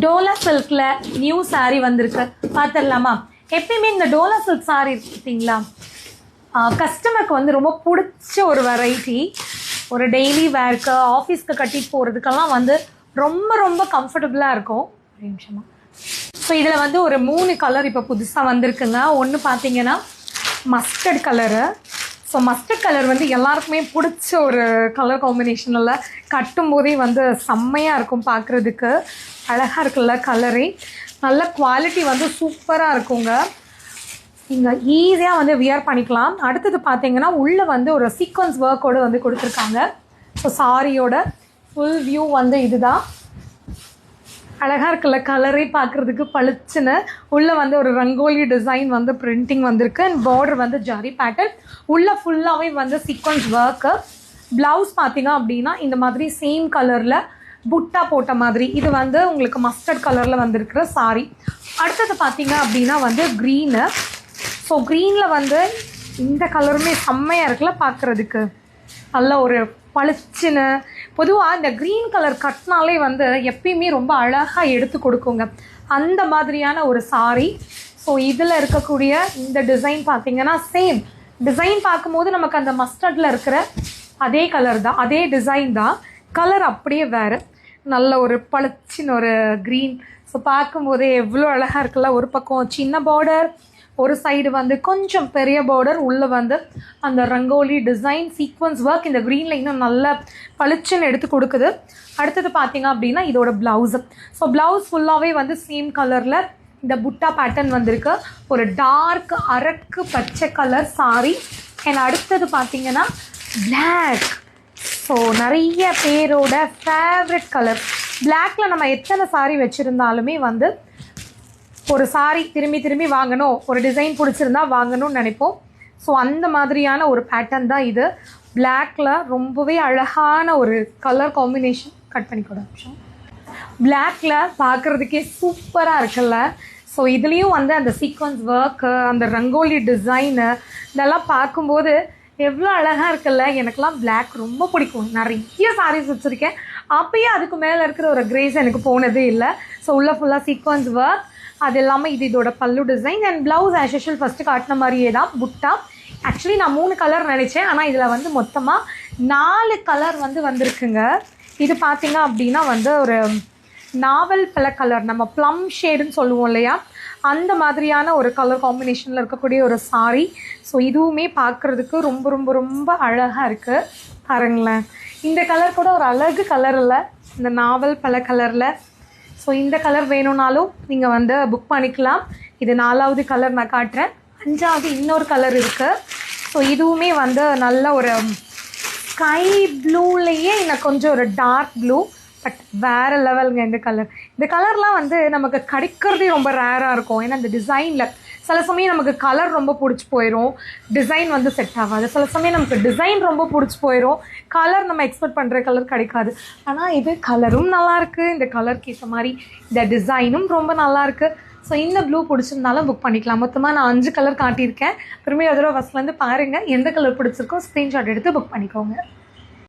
Dola சில்க்ல new saree வந்திருக்கு பார்த்துடலாமா? எப்பயுமே இந்த டோலா சில்க் saree பார்த்தீங்களா, கஸ்டமருக்கு வந்து ரொம்ப பிடிச்ச ஒரு வெரைட்டி. ஒரு டெய்லி வேர்க்கு ஆஃபீஸ்க்கு கட்டிட்டு போகிறதுக்கெல்லாம் வந்து ரொம்ப ரொம்ப கம்ஃபர்டபுளாக இருக்கும். ஒரு நிமிஷமா. ஸோ இதில் வந்து ஒரு 3 கலர் இப்போ புதுசாக வந்திருக்குங்க. ஒன்று பார்த்தீங்கன்னா mustard colour. So mustard colour வந்து எல்லாருக்குமே பிடிச்ச ஒரு கலர் காம்பினேஷனில் கட்டும்போதே வந்து செம்மையாக இருக்கும், பார்க்குறதுக்கு அழகாக இருக்குல்ல கலரே. நல்ல குவாலிட்டி வந்து சூப்பராக இருக்குங்க. நீங்கள் ஈஸியாக வந்து வியர் பண்ணிக்கலாம். அடுத்தது பார்த்தீங்கன்னா உள்ளே வந்து ஒரு சீக்வன்ஸ் ஒர்க்கோடு வந்து கொடுத்துருக்காங்க. ஸோ சாரியோட ஃபுல் வியூ வந்து இதுதான். அழகாக இருக்குல்ல கலரே, பார்க்குறதுக்கு பளிச்சுன்னு. உள்ளே வந்து ஒரு ரங்கோலி டிசைன் வந்து பிரிண்டிங் வந்திருக்கு. அண்ட் பார்டர் வந்து ஜரி பேட்டர்ன். உள்ளே ஃபுல்லாகவே வந்து சீக்வன்ஸ் ஒர்க்கு. ப்ளவுஸ் பார்த்தீங்க அப்படின்னா இந்த மாதிரி சேம் கலரில் புட்டா போட்ட மாதிரி. இது வந்து உங்களுக்கு மஸ்டர்ட் கலரில் வந்திருக்கிற சாரி. அடுத்தது பார்த்தீங்க அப்படின்னா வந்து க்ரீனு. ஸோ க்ரீனில் வந்து இந்த கலருமே செம்மையாக இருக்குல்ல பார்க்குறதுக்கு, நல்ல ஒரு பளிச்சுன்னு. பொதுவாக இந்த க்ரீன் கலர் கட்டினாலே வந்து எப்பயுமே ரொம்ப அழகாக எடுத்து கொடுக்குங்க, அந்த மாதிரியான ஒரு சாரி. ஸோ இதில் இருக்கக்கூடிய இந்த டிசைன் பார்த்தீங்கன்னா சேம் டிசைன் பார்க்கும்போது நமக்கு அந்த மஸ்டர்டில் இருக்கிற அதே கலர் தான், அதே டிசைன் தான், கலர் அப்படியே வேறு. நல்ல ஒரு பளிச்சின்னு ஒரு க்ரீன். ஸோ பார்க்கும்போதே எவ்வளோ அழகாக இருக்குல்ல. ஒரு பக்கம் சின்ன பார்டர், ஒரு சைடு வந்து கொஞ்சம் பெரிய பார்டர், உள்ளே வந்து அந்த ரங்கோலி டிசைன் சீக்வன்ஸ் ஒர்க் இந்த க்ரீனில் இன்னும் நல்ல பளிச்சுன்னு எடுத்து கொடுக்குது. அடுத்தது பார்த்தீங்க அப்படின்னா இதோட ப்ளவுஸு. ஸோ ப்ளவுஸ் ஃபுல்லாகவே வந்து சேம் கலரில் இந்த புட்டா பேட்டர்ன் வந்திருக்கு. ஒரு டார்க் அரக்கு பச்சை கலர் சாரி. அண்ட் அடுத்தது பார்த்தீங்கன்னா பிளாக். ஸோ நிறைய பேரோட ஃபேவரட் கலர் பிளாக்கில். நம்ம எத்தனை சாரி வச்சுருந்தாலுமே வந்து ஒரு சாரி திரும்பி திரும்பி வாங்கணும், ஒரு டிசைன் பிடிச்சிருந்தா வாங்கணும்னு நினைப்போம். ஸோ அந்த மாதிரியான ஒரு பேட்டர்ன் தான் இது. பிளாக்கில் ரொம்பவே அழகான ஒரு கலர் காம்பினேஷன். கட் பண்ணி கூட பிளாக்கில் பார்க்குறதுக்கே சூப்பராக இருக்குல்ல. ஸோ இதுலேயும் வந்து அந்த சீக்வன்ஸ் ஒர்க்கு, அந்த ரங்கோலி டிசைனு இதெல்லாம் பார்க்கும்போது எவ்வளோ அழகாக இருக்குல்ல. எனக்கெல்லாம் பிளாக் ரொம்ப பிடிக்கும். நிறைய சாரீஸ் வச்சுருக்கேன், அப்போயே அதுக்கு மேலே இருக்கிற ஒரு கிரேஸ் எனக்கு போனதே இல்லை. ஸோ உள்ள ஃபுல்லாக சீக்வன்ஸ் ஒர்க், அது இல்லாமல் இது இதோட பல்லு design. And blouse as usual first காட்டின மாதிரியே தான் புட்டா. ஆக்சுவலி நான் 3 கலர் நினச்சேன், ஆனால் இதில் வந்து மொத்தமாக 4 கலர் வந்து வந்திருக்குங்க. இது பார்த்திங்க அப்படின்னா வந்து ஒரு நாவல் பல கலர், நம்ம ப்ளம் ஷேடுன்னு சொல்லுவோம் இல்லையா, அந்த மாதிரியான ஒரு கலர் காம்பினேஷனில் இருக்கக்கூடிய ஒரு சாரி. ஸோ இதுவுமே பார்க்குறதுக்கு ரொம்ப ரொம்ப ரொம்ப அழகாக இருக்குது. பாருங்களேன், இந்த கலர் கூட ஒரு அழகு கலர் இல்லை, இந்த நாவல் பல கலரில். ஸோ இந்த கலர் வேணும்னாலும் நீங்கள் வந்து புக் பண்ணிக்கலாம். இது 4வது கலர் நான் காட்டுறேன். 5வது இன்னொரு கலர் இருக்குது. ஸோ இதுவுமே வந்து நல்ல ஒரு ஸ்கை ப்ளூலேயே இன்னும் கொஞ்சம் ஒரு டார்க் ப்ளூ, பட் வேறு லெவலுங்க இந்த கலர். இந்த கலர்லாம் வந்து நமக்கு கிடைக்கிறதே ரொம்ப ரேராக இருக்கும். ஏன்னா இந்த டிசைனில் சில சமயம் நமக்கு கலர் ரொம்ப பிடிச்சி போயிடும், டிசைன் வந்து செட் ஆகாது. சில சமயம் நமக்கு டிசைன் ரொம்ப பிடிச்சி போயிடும், கலர் நம்ம எக்ஸ்பெக்ட் பண்ணுற கலர் கிடைக்காது. ஆனால் இது கலரும் நல்லாயிருக்கு, இந்த கலருக்கு ஏற்ற மாதிரி இந்த டிசைனும் ரொம்ப நல்லாயிருக்கு. ஸோ இந்த ப்ளூ பிடிச்சிருந்தாலும் புக் பண்ணிக்கலாம். மொத்தமாக நான் 5 கலர் காட்டியிருக்கேன். திரும்பி ஒரு தடவை ஃபஸ்ட்லேருந்து பாருங்கள், எந்த கலர் பிடிச்சிருக்கோ ஸ்க்ரீன்ஷாட் எடுத்து புக் பண்ணிக்கோங்க.